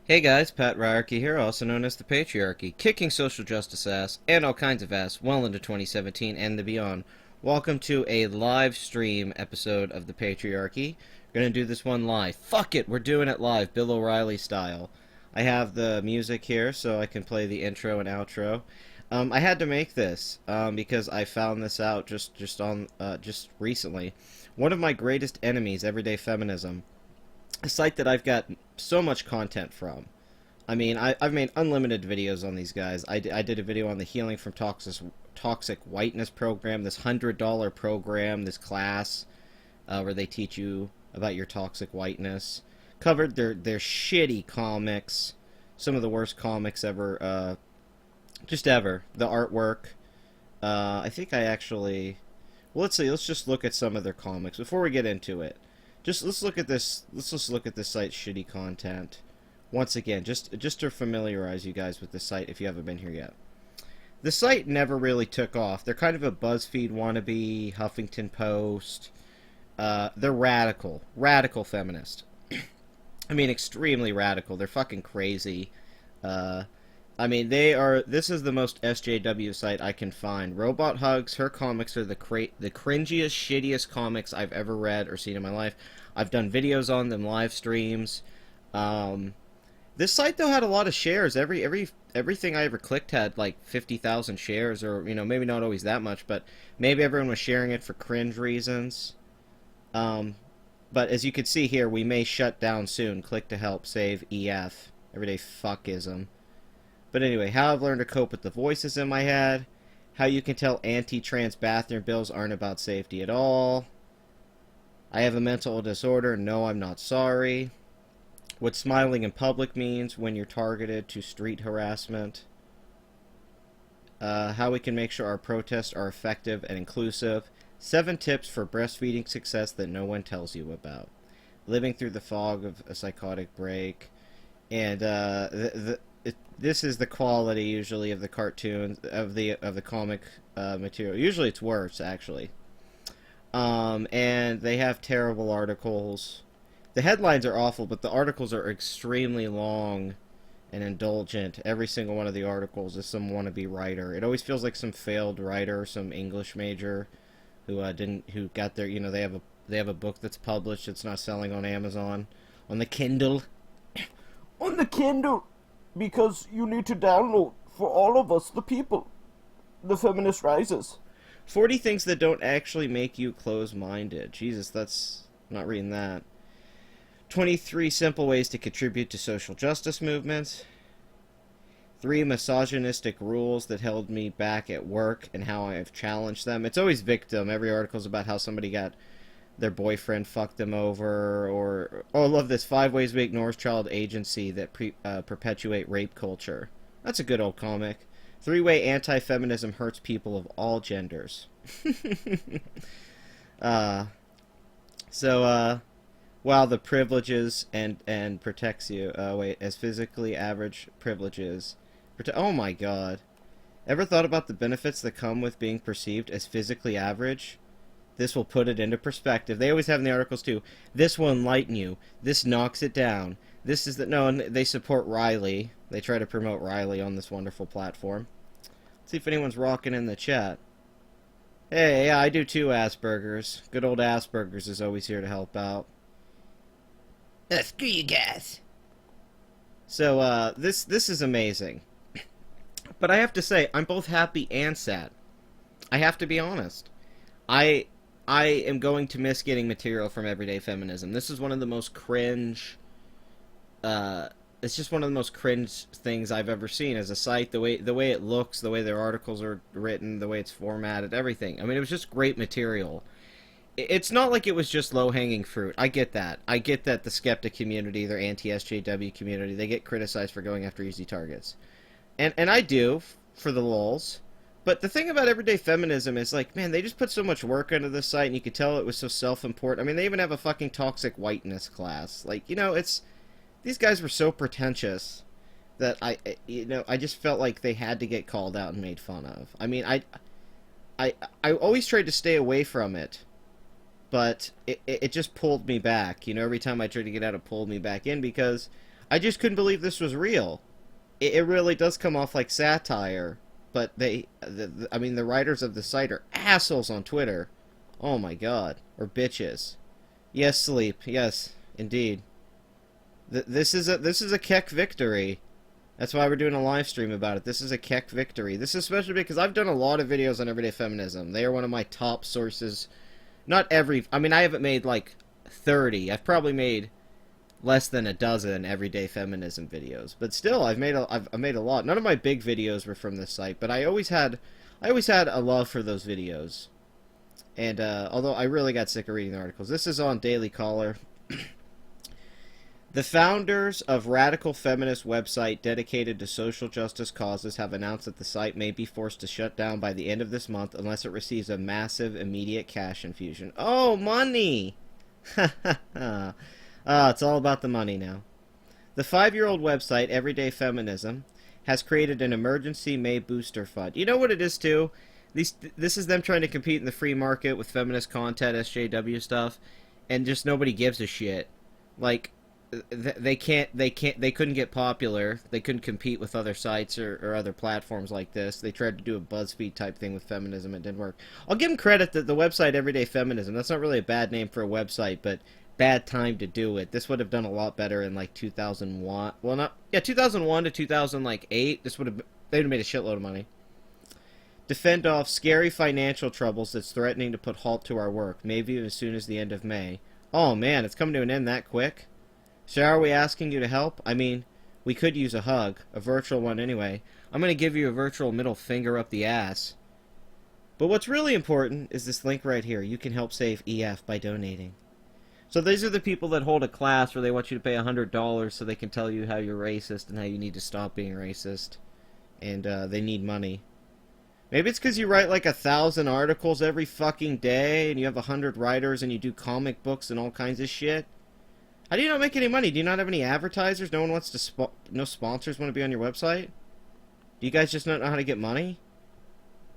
Hey guys, Patriarchy here, also known as the Patriarchy, kicking social justice ass and all kinds of ass well into 2017 and the beyond. Welcome to a live stream episode of the Patriarchy. We're gonna do this one live. Fuck it, we're doing it live, Bill O'Reilly style. I have the music here so I can play the intro and outro. I had to make this because I found this out just recently. One of my greatest enemies, Everyday Feminism, a site that I've got so much content from. I mean, I've made unlimited videos on these guys. I did a video on the Healing from Toxic Whiteness program, this $100 program, this class where they teach you about your toxic whiteness. Covered their shitty comics, some of the worst comics ever, just ever. The artwork. I think I actually... Well, let's see. Let's just look at some of their comics before we get into it. Let's look at this. Let's just look at this site's shitty content. Once again, just to familiarize you guys with the site if you haven't been here yet. The site never really took off. They're kind of a BuzzFeed wannabe, Huffington Post. They're radical feminist. I mean, extremely radical. They're fucking crazy. I mean, this is the most SJW site I can find. Robot Hugs, her comics are the cringiest, shittiest comics I've ever read or seen in my life. I've done videos on them, live streams. This site, though, had a lot of shares. Everything I ever clicked had, like, 50,000 shares, or, you know, maybe not always that much, but maybe everyone was sharing it for cringe reasons. But as you can see here, we may shut down soon. Click to help, save, EF. Everyday fuckism. But anyway, how I've learned to cope with the voices in my head, how you can tell anti-trans bathroom bills aren't about safety at all, I have a mental disorder, no, I'm not sorry, what smiling in public means when you're targeted to street harassment, how we can make sure our protests are effective and inclusive, 7 tips for breastfeeding success that no one tells you about, living through the fog of a psychotic break, and this is the quality usually of the cartoons of the comic material. Usually it's worse, actually. And they have terrible articles. The headlines are awful, but the articles are extremely long and indulgent. Every single one of the articles is some wannabe writer. It always feels like some failed writer, some English major who got their, you know, they have a book that's published. It's not selling on Amazon, on the Kindle. On the Kindle. Because you need to download, for all of us, the people, the feminist rises. 40 things that don't actually make you close-minded. Jesus, that's... I'm not reading that. 23 simple ways to contribute to social justice movements. 3 misogynistic rules that held me back at work and how I have challenged them. It's always victim. Every article's about how somebody got... their boyfriend fucked them over, or... Oh, I love this. 5 ways we ignore child agency that perpetuate rape culture. That's a good old comic. 3-way anti-feminism hurts people of all genders. While the privileges and protects you... as physically average privileges... Oh my god. Ever thought about the benefits that come with being perceived as physically average? This will put it into perspective. They always have in the articles, too. This will enlighten you. This knocks it down. This is the... No, and they support Riley. They try to promote Riley on this wonderful platform. Let's see if anyone's rocking in the chat. Hey, yeah, I do too, Asperger's. Good old Asperger's is always here to help out. Screw you guys. So, this is amazing. But I have to say, I'm both happy and sad. I have to be honest. I am going to miss getting material from Everyday Feminism. This is one of the most cringe... it's just one of the most cringe things I've ever seen as a site. The way it looks, the way their articles are written, the way it's formatted, everything. I mean, it was just great material. It's not like it was just low-hanging fruit. I get that. I get that the skeptic community, their anti-SJW community, they get criticized for going after easy targets. And I do, for the lulz. But the thing about Everyday Feminism is, like, man, they just put so much work into this site, and you could tell it was so self-important. I mean, they even have a fucking toxic whiteness class. Like, you know, it's... These guys were so pretentious that I just felt like they had to get called out and made fun of. I mean, I always tried to stay away from it, but it just pulled me back. You know, every time I tried to get out, it pulled me back in, because I just couldn't believe this was real. It really does come off like satire, but I mean, the writers of the site are assholes on Twitter. Oh my god. Or bitches. Yes, sleep. Yes, indeed. This is a Keck victory. That's why we're doing a live stream about it. This is a Keck victory. This is especially because I've done a lot of videos on everyday feminism. They are one of my top sources. Not every... I mean, I haven't made, like, 30. I've probably made less than a dozen everyday feminism videos. But still, I've made a lot. None of my big videos were from this site, but I always had a love for those videos. And, although I really got sick of reading the articles. This is on Daily Caller. The founders of radical feminist website dedicated to social justice causes have announced that the site may be forced to shut down by the end of this month unless it receives a massive immediate cash infusion. Oh, money! It's all about the money now. The 5-year-old website, Everyday Feminism, has created an emergency May booster fund. You know what it is, too? This is them trying to compete in the free market with feminist content, SJW stuff, and just nobody gives a shit. Like... They couldn't get popular. They couldn't compete with other sites or other platforms like this. They tried to do a BuzzFeed type thing with feminism. It didn't work. I'll give them credit that the website Everyday Feminism, that's not really a bad name for a website, but bad time to do it. This would have done a lot better in like 2001. Well, 2001 to 2008. They'd have made a shitload of money. To fend off scary financial troubles that's threatening to put halt to our work, maybe as soon as the end of May. Oh man, it's coming to an end that quick? So are we asking you to help? I mean, we could use a hug. A virtual one anyway. I'm going to give you a virtual middle finger up the ass. But what's really important is this link right here. You can help save EF by donating. So these are the people that hold a class where they want you to pay $100 so they can tell you how you're racist and how you need to stop being racist. And they need money. Maybe it's because you write like 1,000 articles every fucking day and you have 100 writers and you do comic books and all kinds of shit. How do you not make any money? Do you not have any advertisers? No one wants to no sponsors want to be on your website? Do you guys just not know how to get money?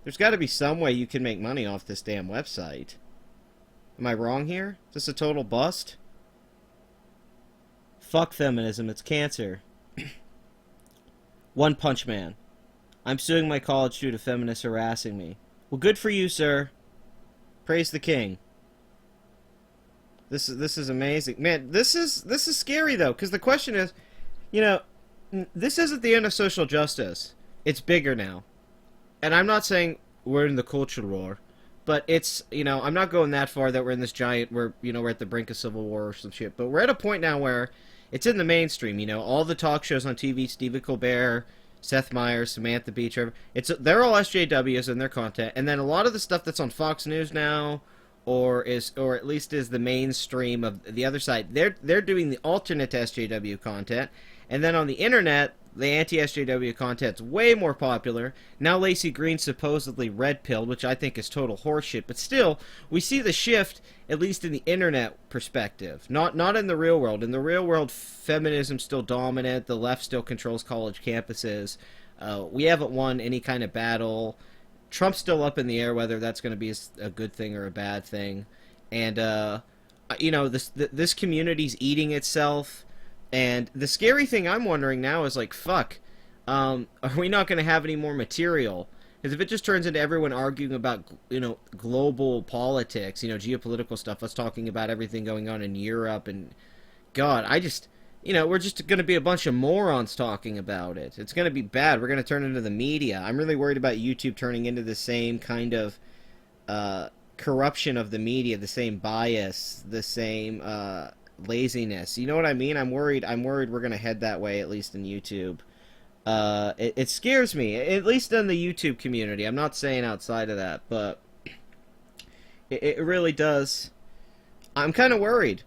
There's got to be some way you can make money off this damn website. Am I wrong here? Is this a total bust? Fuck feminism, it's cancer. One Punch Man. I'm suing my college due to feminists harassing me. Well, good for you, sir. Praise the king. This is amazing. Man, this is scary, though, because the question is, you know, this isn't the end of social justice. It's bigger now. And I'm not saying we're in the culture war, but it's, you know, I'm not going that far that we're in this giant, we're at the brink of civil war or some shit, but we're at a point now where it's in the mainstream, you know, all the talk shows on TV, Stephen Colbert, Seth Meyers, Samantha Bee, Trevor, they're all SJWs in their content, and then a lot of the stuff that's on Fox News now, or at least is the mainstream of the other side. They're doing the alternate to SJW content, and then on the internet, the anti-SJW content's way more popular. Now Lacey Green supposedly red-pilled, which I think is total horseshit, but still, we see the shift, at least in the internet perspective. Not in the real world. In the real world, feminism's still dominant, the left still controls college campuses. We haven't won any kind of battle. Trump's still up in the air whether that's going to be a good thing or a bad thing. And, you know, this community's eating itself. And the scary thing I'm wondering now is, like, fuck, are we not going to have any more material? Because if it just turns into everyone arguing about, you know, global politics, you know, geopolitical stuff, us talking about everything going on in Europe, and, God, you know, we're just going to be a bunch of morons talking about it. It's going to be bad. We're going to turn into the media. I'm really worried about YouTube turning into the same kind of corruption of the media, the same bias, the same laziness. You know what I mean? I'm worried we're going to head that way, at least in YouTube. It scares me, at least in the YouTube community. I'm not saying outside of that, but it really does. I'm kind of worried.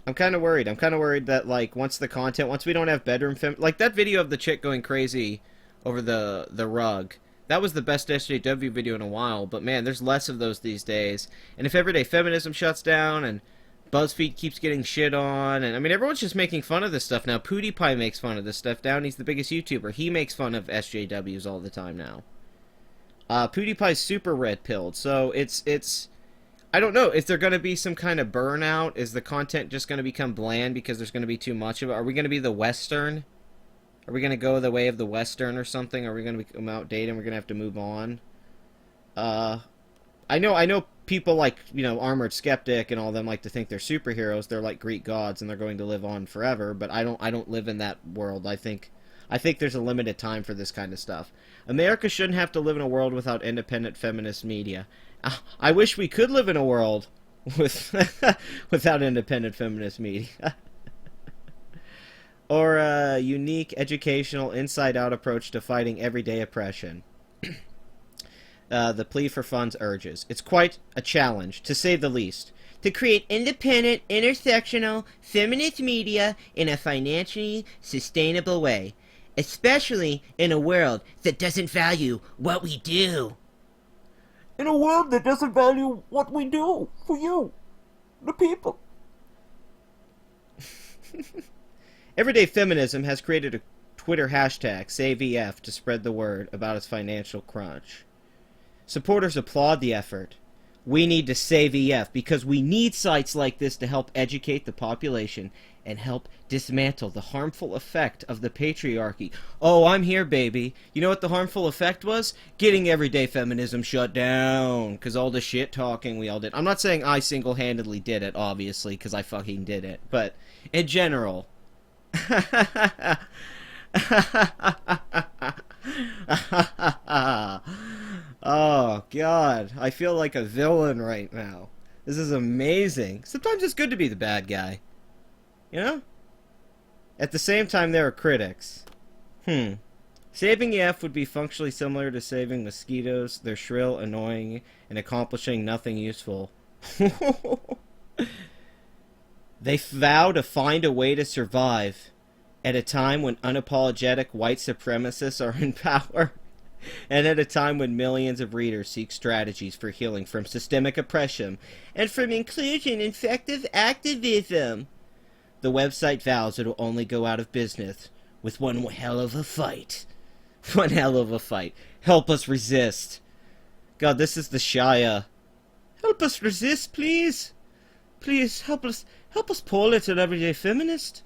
I'm kind of worried that, like, once we don't have bedroom like that video of the chick going crazy over the rug, that was the best SJW video in a while, but man, there's less of those these days. And if Everyday Feminism shuts down, and BuzzFeed keeps getting shit on, and I mean, everyone's just making fun of this stuff now. PewDiePie makes fun of this stuff now, and he's the biggest YouTuber. He makes fun of SJWs all the time now. PewDiePie's super red-pilled, so it's I don't know. Is there going to be some kind of burnout? Is the content just going to become bland because there's going to be too much of it? Are we going to be the Western? Are we going to go the way of the Western or something? Are we going to become outdated and we're going to have to move on? I know people like, Armored Skeptic and all them like to think they're superheroes. They're like Greek gods and they're going to live on forever, but I don't live in that world. I think there's a limited time for this kind of stuff. America shouldn't have to live in a world without independent feminist media. I wish we could live in a world with without independent feminist media. Or a unique, educational, inside-out approach to fighting everyday oppression. The plea for funds urges. It's quite a challenge, to say the least, to create independent, intersectional, feminist media in a financially sustainable way, especially in a world that doesn't value what we do. In a world that doesn't value what we do for you, the people. Everyday Feminism has created a Twitter hashtag, SaveEF, to spread the word about its financial crunch. Supporters applaud the effort. We need to save EF because we need sites like this to help educate the population and help dismantle the harmful effect of the patriarchy. Oh, I'm here, baby. You know what the harmful effect was? Getting everyday feminism shut down. Because all the shit talking we all did. I'm not saying I single-handedly did it, obviously, because I fucking did it. But in general... Oh, God. I feel like a villain right now. This is amazing. Sometimes it's good to be the bad guy. You know? At the same time, there are critics. Saving EF would be functionally similar to saving mosquitoes. They're shrill, annoying, and accomplishing nothing useful. They vow to find a way to survive at a time when unapologetic white supremacists are in power, and at a time when millions of readers seek strategies for healing from systemic oppression and from inclusion and effective activism. The website vows it will only go out of business with one hell of a fight. One hell of a fight. Help us resist. God, this is the Shia. Help us resist, please. Please, help us pull it an Everyday Feminist.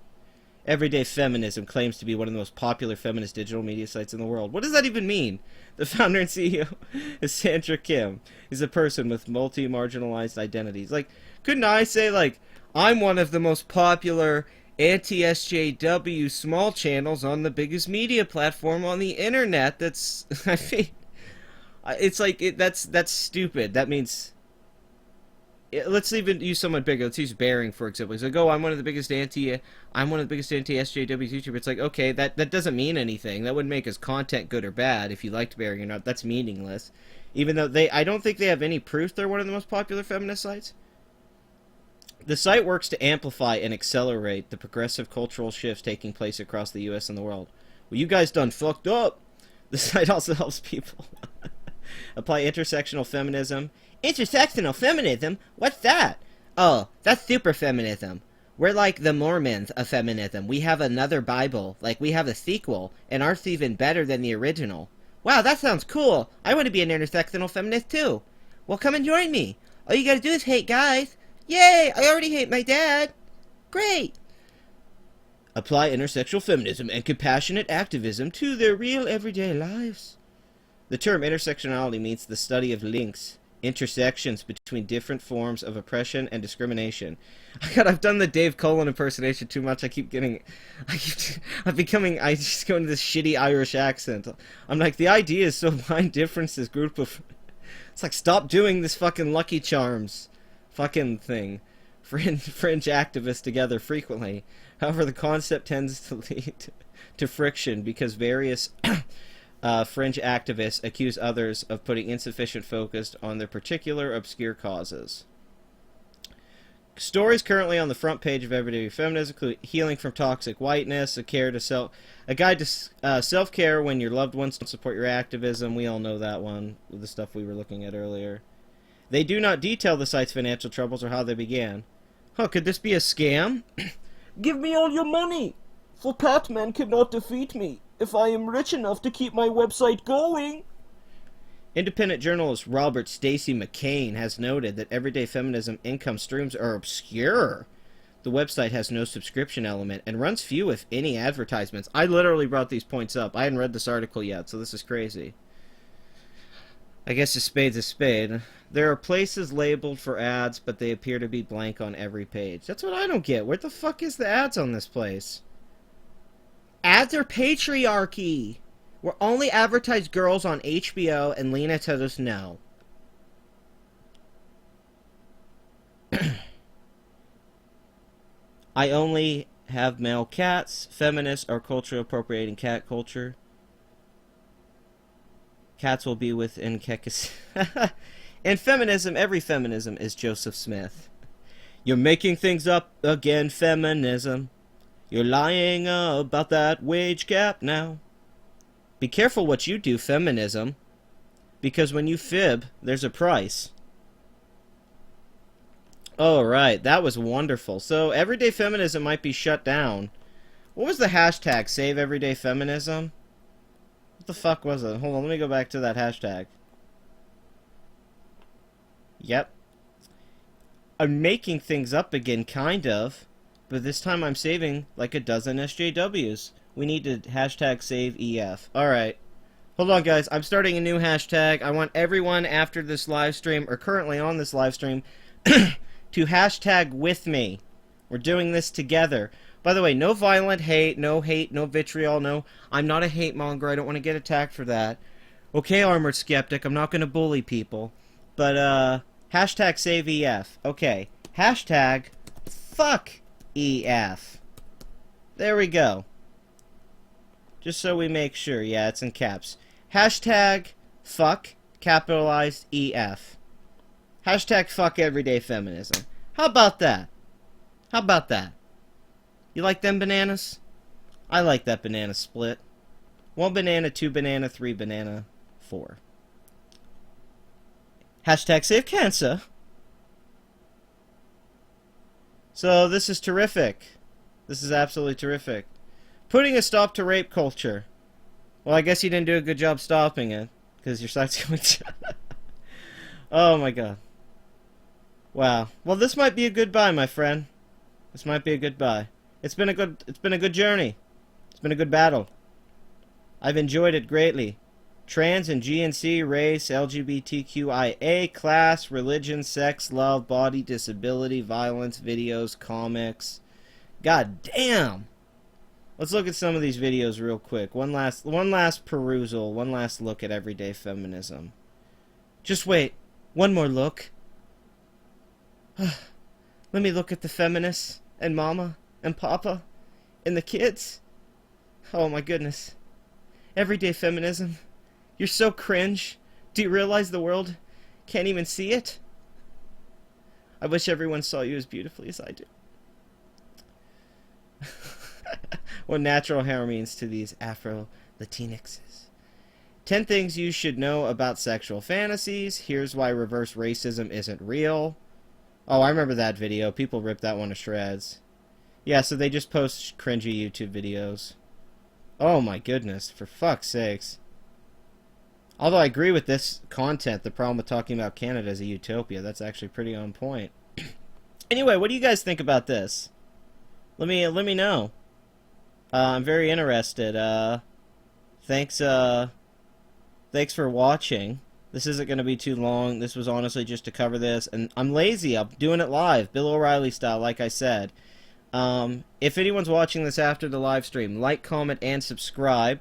Everyday Feminism claims to be one of the most popular feminist digital media sites in the world. What does that even mean? The founder and CEO is Sandra Kim. He's a person with multi-marginalized identities. Like, couldn't I say, like, I'm one of the most popular anti-SJW small channels on the biggest media platform on the internet? That's, I mean, it's like, that's stupid. That means... Let's even use someone bigger. Let's use Bearing, for example. He's like, oh, I'm one of the biggest anti-SJW YouTubers. It's like, okay, that doesn't mean anything. That wouldn't make his content good or bad if you liked Bearing or not. That's meaningless. Even though I don't think they have any proof they're one of the most popular feminist sites. The site works to amplify and accelerate the progressive cultural shifts taking place across the U.S. and the world. Well, you guys done fucked up. The site also helps people apply intersectional feminism. Intersectional feminism? What's that? Oh, that's super feminism. We're like the Mormons of feminism. We have another Bible, like we have a sequel, and ours even better than the original. Wow, that sounds cool. I want to be an intersectional feminist too. Well, come and join me. All you gotta do is hate guys. Yay, I already hate my dad. Great. Apply intersectional feminism and compassionate activism to their real everyday lives. The term intersectionality means the study of links, intersections between different forms of oppression and discrimination. God, I've done the Dave Cullen impersonation too much. I just go into this shitty Irish accent. I'm like, the idea is so blind differences group of... It's like, stop doing this fucking Lucky Charms fucking thing. Fringe activists together frequently. However, the concept tends to lead to friction because various... fringe activists accuse others of putting insufficient focus on their particular obscure causes. Stories currently on the front page of Everyday Feminism include healing from toxic whiteness, a guide to self-care when your loved ones don't support your activism. We all know that one with the stuff we were looking at earlier. They do not detail the site's financial troubles or how they began. Huh, could this be a scam? Give me all your money, for Batman cannot defeat me if I am rich enough to keep my website going. Independent journalist Robert Stacy McCain has noted that everyday feminism income streams are obscure. The website has no subscription element and runs few, if any, advertisements. I literally brought these points up. I hadn't read this article yet, so this is crazy. I guess a spade's a spade. There are places labeled for ads, but they appear to be blank on every page. That's what I don't get. Where the fuck is the ads on this place? Ads are patriarchy. We're only advertised girls on HBO, and Lena told us no. I only have male cats. Feminists are culturally appropriating cat culture. Cats will be within Kekis. In feminism, every feminism is Joseph Smith. You're making things up again, feminism. You're lying about that wage gap now. Be careful what you do, feminism. Because when you fib, there's a price. Alright, that was wonderful. So, everyday feminism might be shut down. What was the hashtag? Save everyday feminism? What the fuck was it? Hold on, let me go back to that hashtag. Yep. I'm making things up again, kind of. But this time I'm saving like a dozen SJWs. We need to hashtag save EF. Alright. Hold on, guys. I'm starting a new hashtag. I want everyone after this live stream, or currently on this live stream, to hashtag with me. We're doing this together. By the way, no violent hate, no vitriol, no. I'm not a hate monger. I don't want to get attacked for that. Okay, Armored Skeptic, I'm not going to bully people. But, hashtag save EF. Okay. Hashtag fuck EF. There we go. Just so we make sure. Yeah, it's in caps. Hashtag fuck, capitalized EF. Hashtag fuck everyday feminism. How about that? How about that? You like them bananas? I like that banana split. 1 banana, 2 banana, 3 banana, 4. Hashtag save cancer. So this is terrific. This is absolutely terrific. Putting a stop to rape culture. Well, I guess you didn't do a good job stopping it, because your site's going to... Oh my god. Wow. Well, this might be a goodbye, my friend. This might be a goodbye. It's been a good journey. It's been a good battle. I've enjoyed it greatly. Trans and GNC, race, LGBTQIA, class, religion, sex, love, body, disability, violence, videos, comics. God damn. Let's look at some of these videos real quick. One last perusal, one last look at everyday feminism. Just wait. One more look. Let me look at the feminists and mama and papa and the kids. Oh my goodness. Everyday feminism. You're so cringe. Do you realize the world can't even see it? I wish everyone saw you as beautifully as I do. What natural hair means to these Afro-Latinxes. 10 things you should know about sexual fantasies. Here's why reverse racism isn't real. Oh, I remember that video. People ripped that one to shreds. Yeah, so they just post cringy YouTube videos. Oh my goodness, for fuck's sakes. Although I agree with this content, the problem with talking about Canada as a utopia, that's actually pretty on point. Anyway, what do you guys think about this? Let me know. I'm very interested. Thanks for watching. This isn't going to be too long. This was honestly just to cover this. And I'm lazy. I'm doing it live. Bill O'Reilly style, like I said. If anyone's watching this after the live stream, like, comment, and subscribe.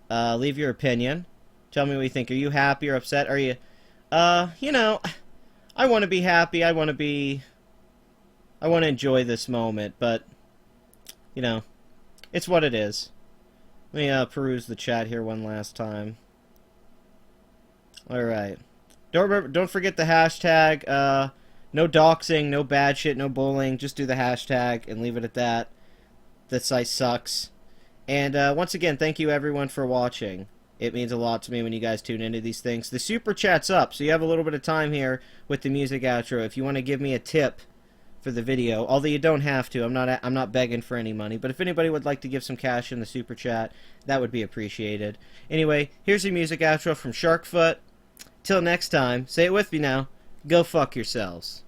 Leave your opinion. Tell me what you think. Are you happy or upset? Are you... you know... I want to be happy. I want to enjoy this moment. But, you know... It's what it is. Let me peruse the chat here one last time. Alright. Don't forget the hashtag. No doxing, no bad shit, no bullying. Just do the hashtag and leave it at that. The site sucks. And once again, thank you everyone for watching. It means a lot to me when you guys tune into these things. The super chat's up, so you have a little bit of time here with the music outro. If you want to give me a tip for the video, although you don't have to. I'm not begging for any money, but if anybody would like to give some cash in the super chat, that would be appreciated. Anyway, here's the music outro from Sharkfoot. Till next time, say it with me now. Go fuck yourselves.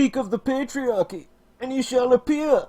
Speak of the patriarchy, and ye shall appear.